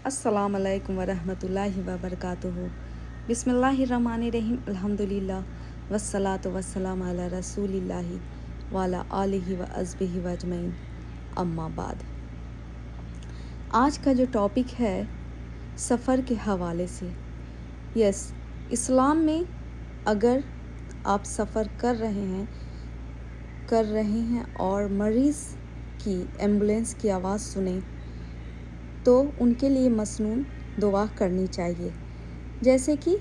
अस्सलाम वालेकुम वरहमतुल्लाहि वबरकातुहू। बिस्मिल्लाहिर्रहमानिर्रहीम। अल्हम्दुलिल्लाह वस्सलातु वस्सलामु अला रसूलिल्लाहि व अला आलिहि व अस्हबिहि व अजमईन। अम्मा बाद। आज का जो टॉपिक है सफ़र के हवाले से। इस्लाम में अगर आप सफ़र कर रहे हैं और मरीज़ की एम्बुलेंस की आवाज़ सुने तो उनके लिए मसनून दुआ करनी चाहिए, जैसे कि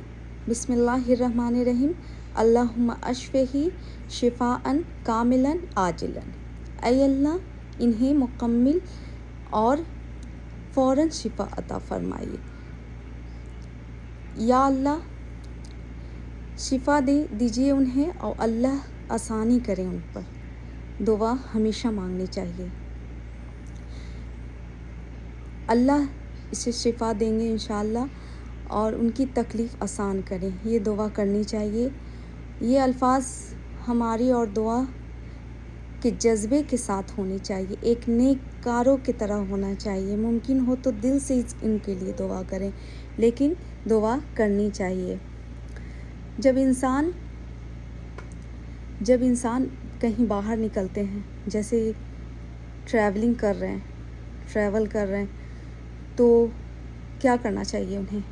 बिस्मिल्लाहिर्रहमानिर्रहीम अल्लाहुम्मा अशफ़िही शिफ़ाअन कामिलन आजिलन। ऐ अल्लाह इन्हें मुकम्मिल और फ़ौरन शिफ़ा अता फ़रमाइए। या अल्लाह शिफ़ा दीजिए उन्हें और अल्लाह आसानी करें उन पर। दुआ हमेशा मांगनी चाहिए। अल्लाह इसे शिफ़ा देंगे इंशाअल्लाह और उनकी तकलीफ़ आसान करें, ये दुआ करनी चाहिए। ये अल्फाज हमारी और दुआ के जज्बे के साथ होनी चाहिए, एक नेककारों की तरह होना चाहिए। मुमकिन हो तो दिल से इनके लिए दुआ करें, लेकिन दुआ करनी चाहिए। जब इंसान कहीं बाहर निकलते हैं, जैसे ट्रैवल कर रहे हैं तो क्या करना चाहिए उन्हें?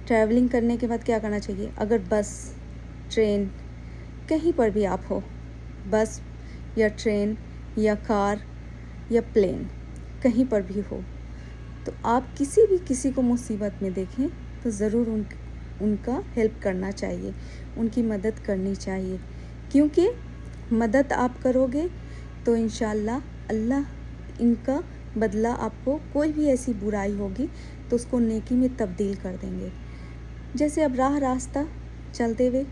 ट्रैवलिंग करने के बाद क्या करना चाहिए? अगर बस, ट्रेन, कहीं पर भी आप हो, बस या ट्रेन या कार या प्लेन, कहीं पर भी हो, तो आप किसी को मुसीबत में देखें तो ज़रूर उनका हेल्प करना चाहिए, उनकी मदद करनी चाहिए। क्योंकि मदद आप करोगे तो इंशाअल्लाह अल्लाह इनका बदला आपको, कोई भी ऐसी बुराई होगी तो उसको नेकी में तब्दील कर देंगे। जैसे अब रास्ता चलते हुए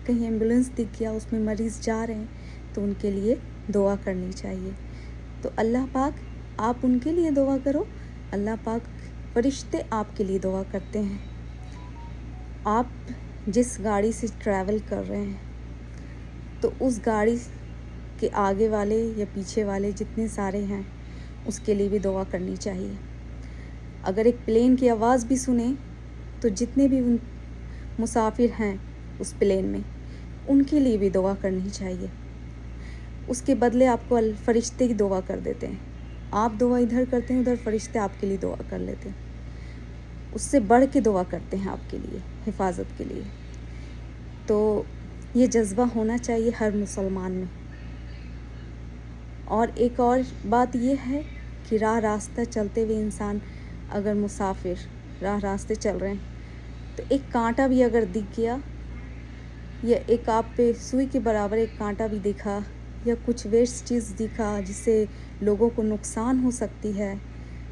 कहीं एम्बुलेंस दिख गया, उसमें मरीज़ जा रहे हैं तो उनके लिए दुआ करनी चाहिए। तो अल्लाह पाक आप उनके लिए दुआ करो, अल्लाह पाक फरिश्ते आपके लिए दुआ करते हैं। आप जिस गाड़ी से ट्रैवल कर रहे हैं तो उस गाड़ी के आगे वाले या पीछे वाले जितने सारे हैं उसके लिए भी दुआ करनी चाहिए। अगर एक प्लेन की आवाज़ भी सुने तो जितने भी मुसाफिर हैं उस प्लेन में, उनके लिए भी दुआ करनी चाहिए। उसके बदले आपको फरिश्ते की दुआ कर देते हैं। आप दुआ इधर करते हैं, उधर फरिश्ते आपके लिए दुआ कर लेते हैं, उससे बढ़ के दुआ करते हैं आपके लिए, हिफाजत के लिए। तो ये जज्बा होना चाहिए हर मुसलमान में। और एक और बात ये है कि रास्ता चलते हुए इंसान, अगर मुसाफिर रास्ते चल रहे हैं तो एक कांटा भी अगर दिख गया या एक आप पे सुई के बराबर एक कांटा भी दिखा या कुछ वेस्ट चीज़ दिखा जिससे लोगों को नुकसान हो सकती है,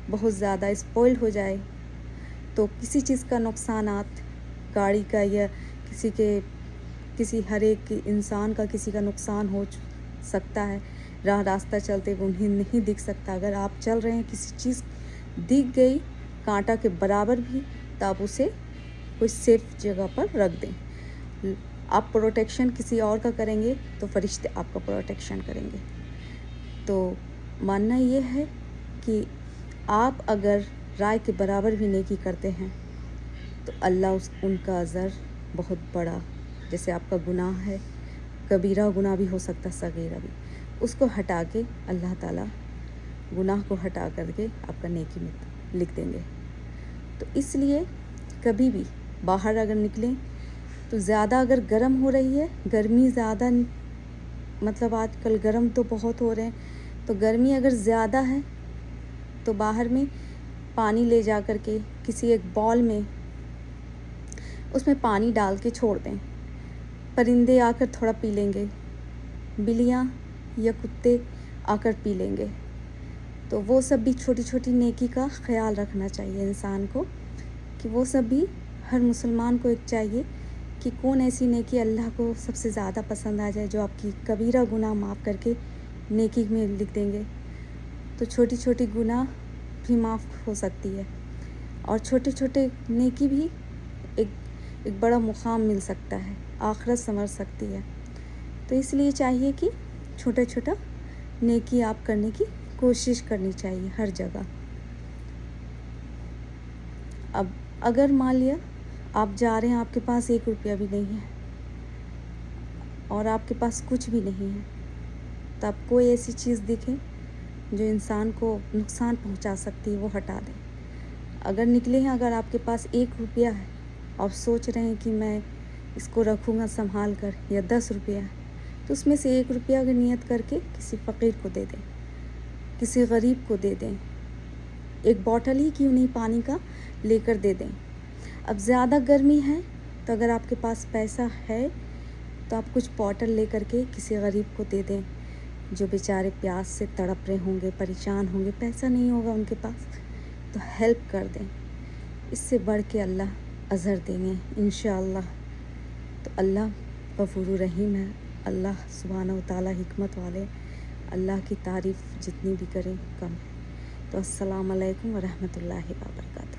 बहुत ज़्यादा स्पॉइल हो जाए, तो किसी चीज़ का नुकसानात, गाड़ी का या किसी हर एक इंसान का किसी का नुकसान हो सकता है। रास्ता चलते हुए उन्हें नहीं दिख सकता। अगर आप चल रहे हैं, किसी चीज़ दिख गई कांटा के बराबर भी, तो आप उसे कोई सेफ जगह पर रख दें। आप प्रोटेक्शन किसी और का करेंगे तो फरिश्ते आपका प्रोटेक्शन करेंगे। तो मानना ये है कि आप अगर राय के बराबर भी नेकी करते हैं तो अल्लाह उनका अज़र बहुत बड़ा, जैसे आपका गुनाह है, कबीरा गुनाह भी हो सकता, सगीरा भी, उसको हटा के अल्लाह ताला गुनाह को हटा करके आपका नेकी में लिख देंगे। तो इसलिए कभी भी बाहर अगर निकलें तो ज़्यादा अगर गर्म हो रही है, गर्मी ज़्यादा, मतलब आजकल गर्म तो बहुत हो रहे हैं, तो गर्मी अगर ज़्यादा है तो बाहर में पानी ले जा कर के किसी एक बॉल में उसमें पानी डाल के छोड़ दें। परिंदे आकर थोड़ा पी लेंगे, बिल्लियाँ या कुत्ते आकर पी लेंगे। तो वो सब भी छोटी छोटी नेकी का ख्याल रखना चाहिए इंसान को, कि वो सब भी हर मुसलमान को एक चाहिए कि कौन ऐसी नेकी अल्लाह को सबसे ज़्यादा पसंद आ जाए, जो आपकी कबीरा गुनाह माफ़ करके नेकी में लिख देंगे। तो छोटी छोटी गुनाह भी माफ़ हो सकती है और छोटे छोटे नेकी भी एक बड़ा मुकाम मिल सकता है, आखिरत संवर सकती है। तो इसलिए चाहिए कि छोटा छोटा नेकी आप करने की कोशिश करनी चाहिए हर जगह। اب اگر مان لیا آپ جا رہے ہیں، آپ کے پاس 1 روپیہ بھی نہیں ہے اور آپ کے پاس کچھ بھی نہیں ہے، تو آپ کوئی ایسی چیز دکھے جو انسان کو نقصان پہنچا سکتی ہے وہ ہٹا دیں۔ اگر نکلے ہیں، اگر آپ کے پاس 1 روپیہ ہے، آپ سوچ رہے ہیں کہ میں اس کو رکھوں گا سنبھال کر، یا 10 روپیہ ہے، تو اس میں سے 1 روپیہ اگر نیت کر کے کسی فقیر کو دے دیں، کسی غریب کو دے دیں، ایک بوٹل ہی کیوں نہیں پانی کا لے کر دے دیں۔ اب زیادہ گرمی ہے تو اگر آپ کے پاس پیسہ ہے تو آپ کچھ بوٹل لے کر کے کسی غریب کو دے دیں جو بیچارے پیاس سے تڑپ رہے ہوں گے، پریشان ہوں گے، پیسہ نہیں ہوگا ان کے پاس، تو ہیلپ کر دیں۔ اس سے بڑھ کے اللہ اجر دیں گے انشاءاللہ۔ تو اللہ غفور رحیم ہے، اللہ سبحانہ و تعالیٰ حکمت والے، اللہ کی تعریف جتنی بھی کریں کم ہے۔ تو السلام علیکم ورحمۃ اللہ وبرکاتہ۔